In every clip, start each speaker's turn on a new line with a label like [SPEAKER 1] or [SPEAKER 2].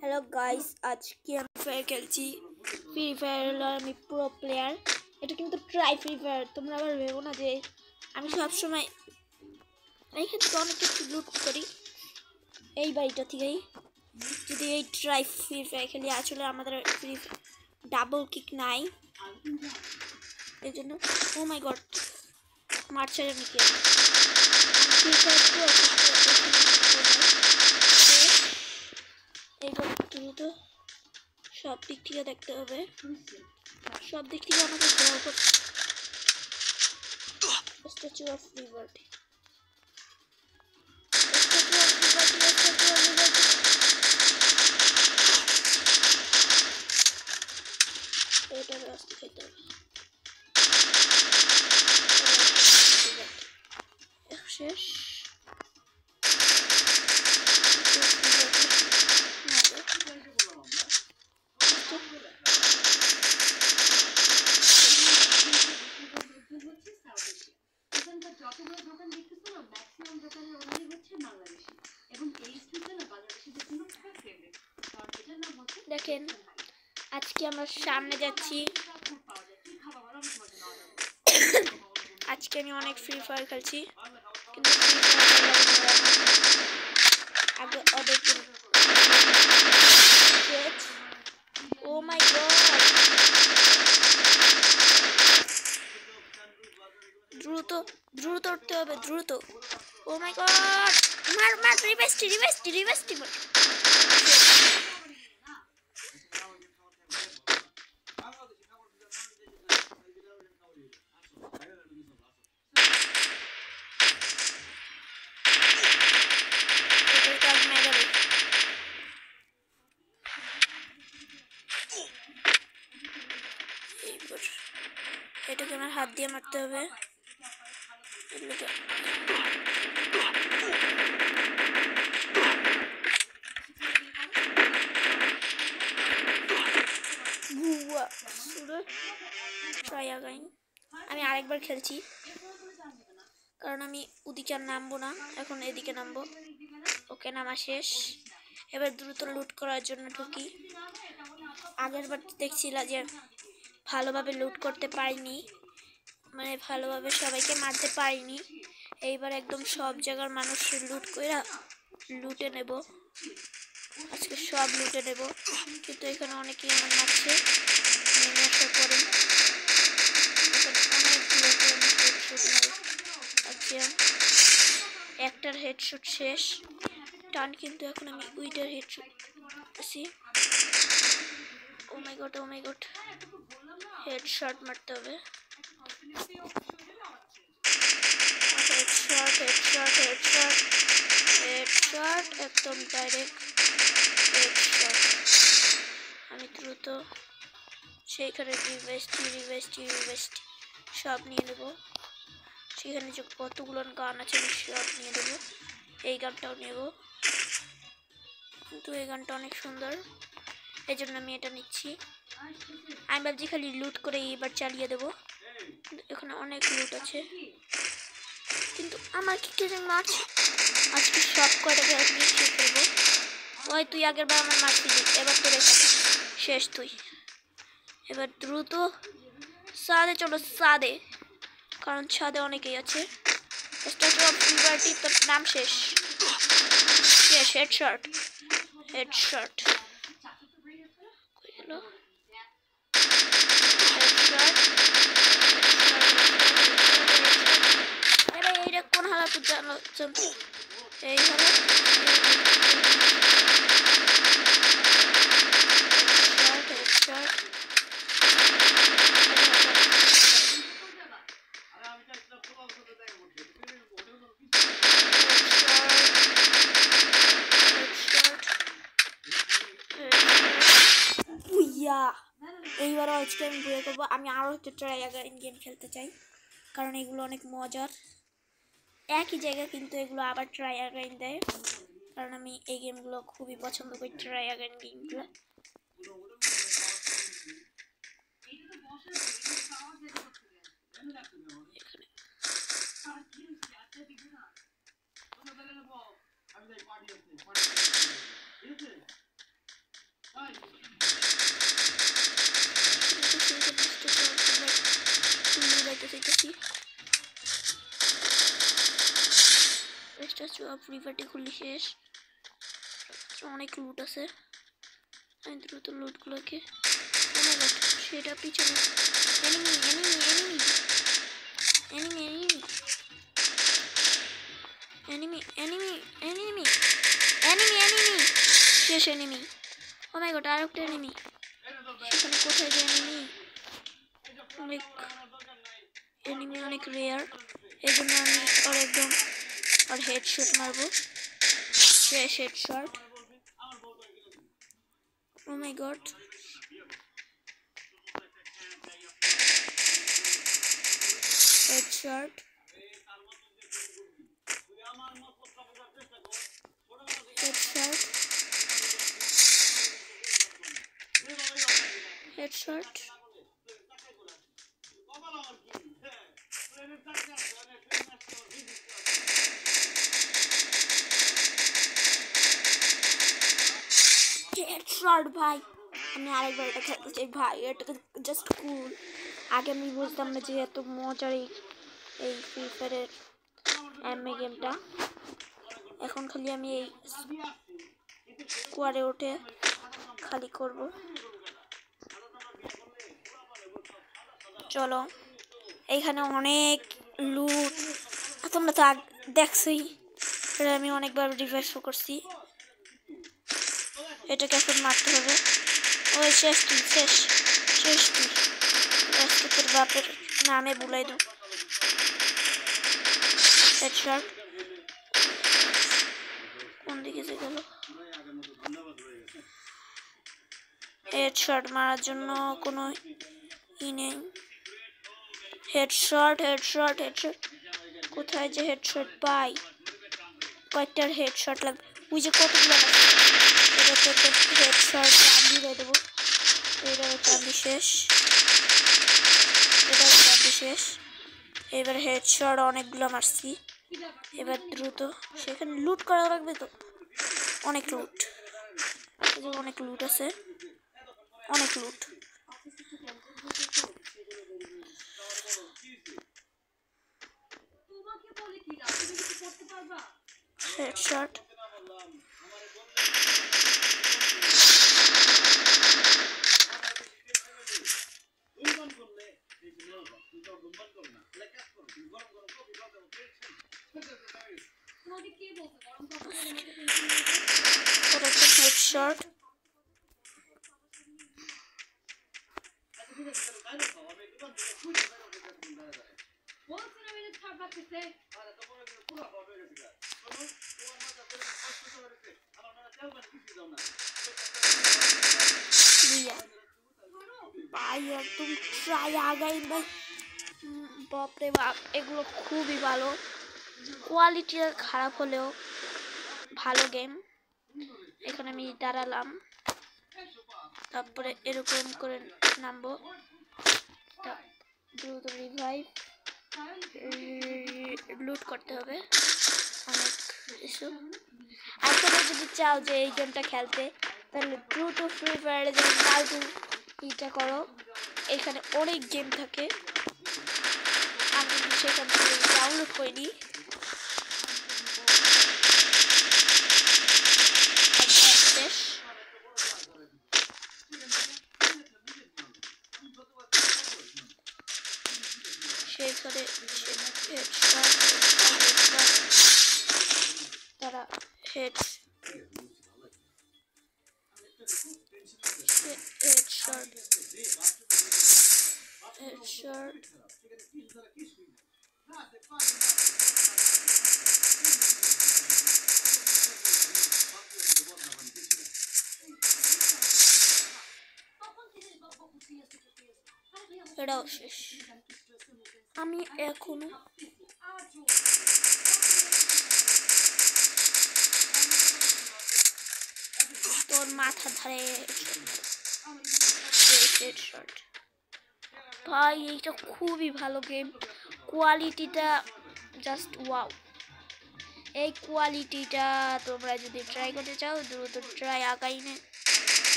[SPEAKER 1] Hello guys, আজকে আমি free fire খেলছি। ফ্রি ফায়ার হলো আমি প্রো প্লেয়ার। এটা কিন্তু ট্রাই ফ্রি ফায়ার, তোমরা আবার ভেবো না যে আমি সবসময় এইখান থেকে অনেক কিছু লুট করি। এই বাড়িটা থেকেই যদি এই ট্রাই ফ্রি ফায়ার খেলি, আসলে আমাদের ফ্রি ডাবল কিক নাই, এই জন্য ও মাই গড মারছে আমি কে ফ্রি ফায়ার প্রো। এইবার দ্রুত সব দিক থেকে দেখতে হবে, সব দিক থেকে আমাকে স্ট্যাচু অফ লিবার্টি, এটা রাস্তা খেতে হবে। শেষ দেখেন, আজকে আমরা সামনে যাচ্ছি। আজকে আমি অনেক ফ্রি ফায়ার খেলছি, কিন্তু আগে ওদের ও মাই গড, দ্রুত দ্রুত উঠতে হবে, দ্রুত। ও মাই গড, মার মার, রিভেস্টি রিভেস্টি রিভেস্টি মার। এটাকে আমার হাত দিয়ে মারতে হবে। আমি আরেকবার খেলছি, কারণ আমি ওদিকে আর নামবো না, এখন এদিকে নামবো। ওকে, নামা শেষ। এবার দ্রুত লুট করার জন্য ঢুকি। আগের বার দেখছিলাম যে ভালোভাবে লুট করতে পারিনি, মানে ভালোভাবে সবাইকে মারতে পারিনি। এইবার একদম সব জায়গার মানুষ লুট করে লুটে নেব। আজকে সব লুটে নেব, কিন্তু এখানে অনেকেই আমার মারছে। নেমে আসার পরে আচ্ছা, একটার হেডশট শেষ টান, কিন্তু এখন আমি উইটার হেডশট আছি। ও my god, O my god, headshot মারতে হবে। হেডশট হেডশট হেডশট হেডশট, একদম ডাইরেক্ট হেডশট। আমি দ্রুত সেইখানে রিভেস্টি রিভেস্টি রিভেস্টি সব নিয়ে নেব। সেখানে যে কতগুলো গান আছে আমি সব নিয়ে নেবো। এই গানটাও নেব, কিন্তু এই গানটা অনেক সুন্দর, এই জন্য আমি এটা নিচ্ছি। আমি ভাবছি খালি লুট করে এবার চালিয়ে দেবো, এখানে অনেক লুট আছে, কিন্তু আমার কি কিছু মাছ আজকে সব কটাকে আমি শেষ করবো। ওই তুই আগের বার আমার মাছ দিবি, এবার তোর শেষ তুই। এবার দ্রুত সাদে চলো, সাদে, কারণ ছাদে অনেকেই আছে। স্ট্যাচু অফ লিবার্টি, তোর নাম শেষ। শেষ, হেডশট হেডশট এইটা কোন হালা এই হলো এইবার আজকে আমি বুঝে করবো। আমি আরও একটা ট্রাই আগাইন গেম খেলতে চাই, কারণ এগুলো অনেক মজার। একই জায়গায় কিন্তু এগুলো আবার ট্রাই আগাইন দেয়, কারণ আমি এই গেমগুলো খুবই পছন্দ করি, ট্রাই আগাইন গেমগুলো। স্ট্যাচু অফ লিবার্টি খুললি শেষ। অনেক লুট আছে, আমি দ্রুত লুটগুলোকে সেটা পিছনে enemy enemy enemy enemy enemy enemy enemy enemy enemy শেষ এনিমি। ও মাই গড, আরেকটা এনিমি। সেখানে কোথায় যে এনিমি? অনেক এনিমি অনেক রেয়ার, এই জন্য আমি ওর একদম আর হেডশট মারবো। শেষ headshot. Oh my god, headshot headshot headshot. Headshot ভাই, আমি আরেকবার এটা খেলতে চাই ভাই, এটা জাস্ট কুল। আগে আমি বুঝতাম না যে এত মজার এই ফ্রি ফায়ারের এমএ গেমটা। এখন খালি আমি এই স্কোয়াডে উঠে খালি করব। চলো, এইখানে অনেক লুট, তোমরা তো দেখছই, এটা আমি অনেকবার রিভাইভ করছি। এটাকে এখন মারতে হবে। ওই শেষ তুই, শেষ শেষ তুই, আজকে তোর বাপের নামে বুলাই দেব। হেডশট। কোন দিকে যে গেল? হেডশট মারার জন্য কোনো ই নেই। হেডশট হেডশট হেডশট, কোথায় যে হেডশট পাই? কয়েকটার হেডশট লাগবে, ওই যে কতগুলো আছে। এটাতে হেডশট চাবি দিয়ে দেবো। এটা চাবি শেষ, এটাও চাবি শেষ। এবার হেডশট অনেকগুলো মারছি। এবার দ্রুত সেখানে লুট করা লাগবে, তো অনেক লুট, অনেক লুট আছে, অনেক লুট। হেডশট। হেডশট। ভাই একদম ট্রাই আগাই ভাই, বাপরে বাপ, এগুলো খুবই ভালো, কোয়ালিটি খারাপ হলেও ভালো গেম। এখানে আমি দাঁড়ালাম, তারপরে এরকম করে নামবো, দ্রুত রিভাইভ, লুট করতে হবে অনেক কিছু। আর তোমরা যদি চাও যে এই গেমটা খেলতে, তাহলে দ্রুত ফ্রি ফায়ারে যে ফালতু ইটা করো, এখানে অনেক গেম থাকে, আমি সেখান থেকে ডাউনলোড করে নিই। সেখানে তারা হেডশট এটাও শেষ। আমি এখনো তোর মাথা ধারে হেডশট। ভাই এইটা খুবই ভালো গেম, কোয়ালিটিটা জাস্ট ওয়াও। এই কোয়ালিটিটা তোমরা যদি ট্রাই করতে চাও দ্রুত ট্রাই আগাইনে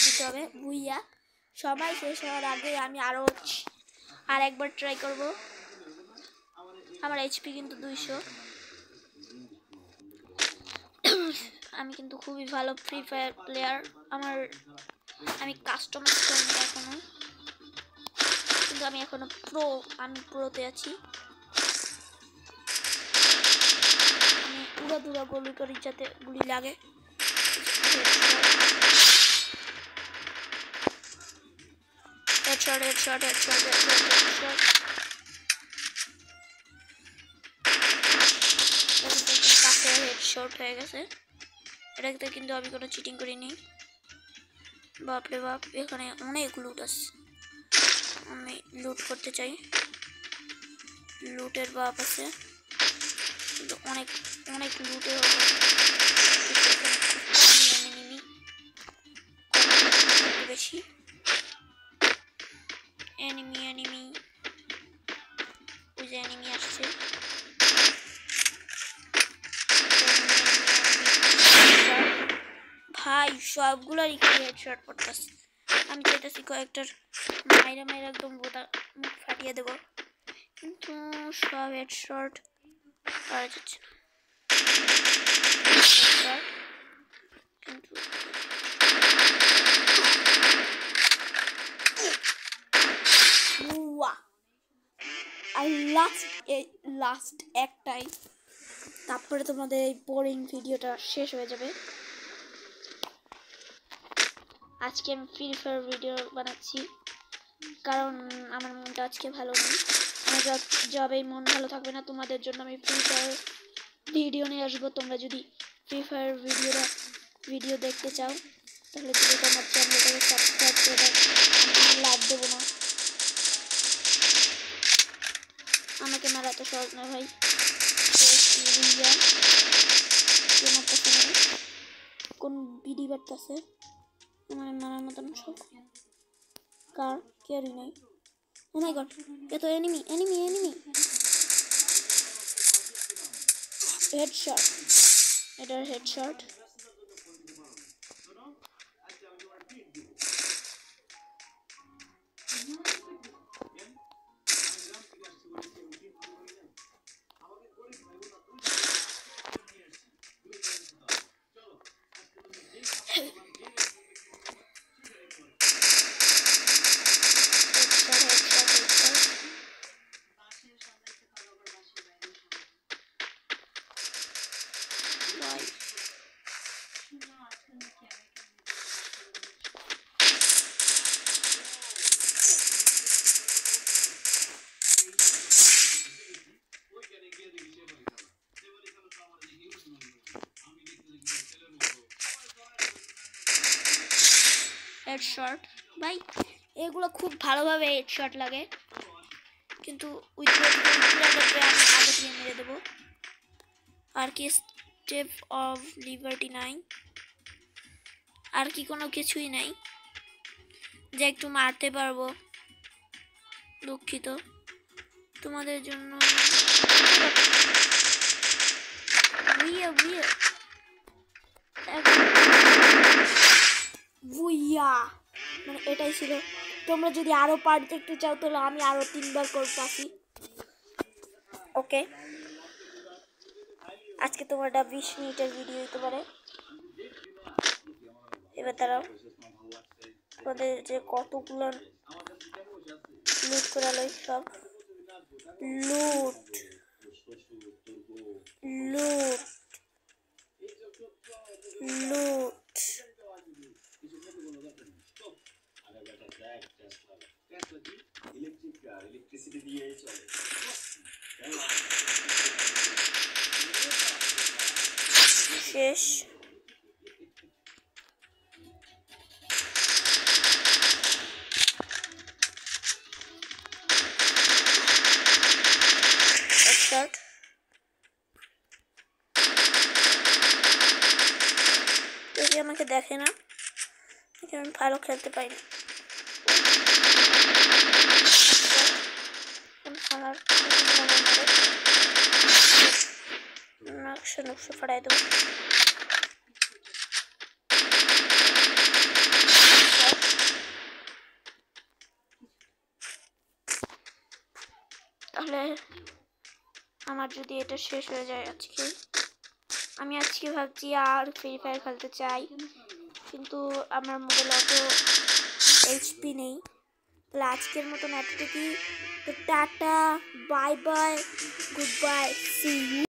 [SPEAKER 1] দিতে হবে। বুইয়া সবাই শেষ হওয়ার আগে আমি আর একবার ট্রাই করব। আমার এইচপি কিন্তু 200। আমি কিন্তু খুবই ভালো ফ্রি ফায়ার প্লেয়ার। আমি কাস্টমাইজ করিনি এখনো, কিন্তু আমি এখনো প্রোতে আছি। আমি উড়া গুলি করি যাতে গুলি লাগে। Headshot headshot headshot headshot headshot. কাছে হেডশট হয়ে গেছে। এটাতে কিন্তু আমি কোনো চিটিং করিনি। বাপরে বাপ, এখানে অনেক লুট আছে। আমি লুট করতে চাই। লুটের বাপ আছে, কিন্তু অনেক অনেক লুটে হবে। বেশি এনিমি ওই যে এনিমি আসছে। ভাই সবগুলোরই হেডশট পড়তেছে। আমি চাইতেছি কয়েকটার মাইরা একদম বোতা মুখ ফাটিয়ে দেবো, কিন্তু সব হেডশট পাওয়া যাচ্ছে। কিন্তু আর লাস্ট একটাই, তারপরে তোমাদের এই বোরিং ভিডিওটা শেষ হয়ে যাবে। আজকে আমি ফ্রি ফায়ার ভিডিও বানাচ্ছি কারণ আমার মনটা আজকে ভালো নেই। আমার যবেই মন ভালো থাকবে না, তোমাদের জন্য আমি ফ্রি ফায়ার ভিডিও নিয়ে আসবো। তোমরা যদি ফ্রি ফায়ার ভিডিও দেখতে চাও তাহলে যদি তোমার চ্যানেলটাকে সাবস্ক্রাইব করে দাও। আমি লাইক দেবো না, আমাকে মারা তো সহজ না ভাই। কোন বিডি বাড়তেছে আমার মারার মতন সব কার কেয়ারই নাই। ও মাই গড, এ তো এনিমি। হেডশট, এটার হেডশট। হেডশট ভাই, এগুলো খুব ভালোভাবে হেডশট লাগে, কিন্তু আমি আগে থেকে মেরে দেবো। আর কি স্টেপ অফ লিবার্টি নাই, আর কি কোনো কিছুই নাই যে একটু মারতে পারবো। দুঃখিত তোমাদের জন্য। মানে এটাই ছিল। তোমরা যদি আরো পার্ট দেখতে চাও তাহলে আমি আরো 3বার করতেছি। ওকে, আজকে তোমারটা 20 মিনিটের ভিডিও হতে পারে। এবার দাঁড়াও, তোমাদের যে কতগুলো লুট করে লই, সব লুট লুট লুট। শেষ। আমাকে দেখে না, আমি ভালো খেলতে পারি না। নকশা নকশা ফাড়াই দেবো। তাহলে আমার যদি এটা শেষ হয়ে যায় আজকে, আমি আজকে ভাবছি আর ফ্রি ফায়ার খেলতে চাই, কিন্তু আমার মোবাইলে অত এইচপি নেই। তাহলে আজকের মতন এতটুকুই। তো tata, bye bye, goodbye, see you.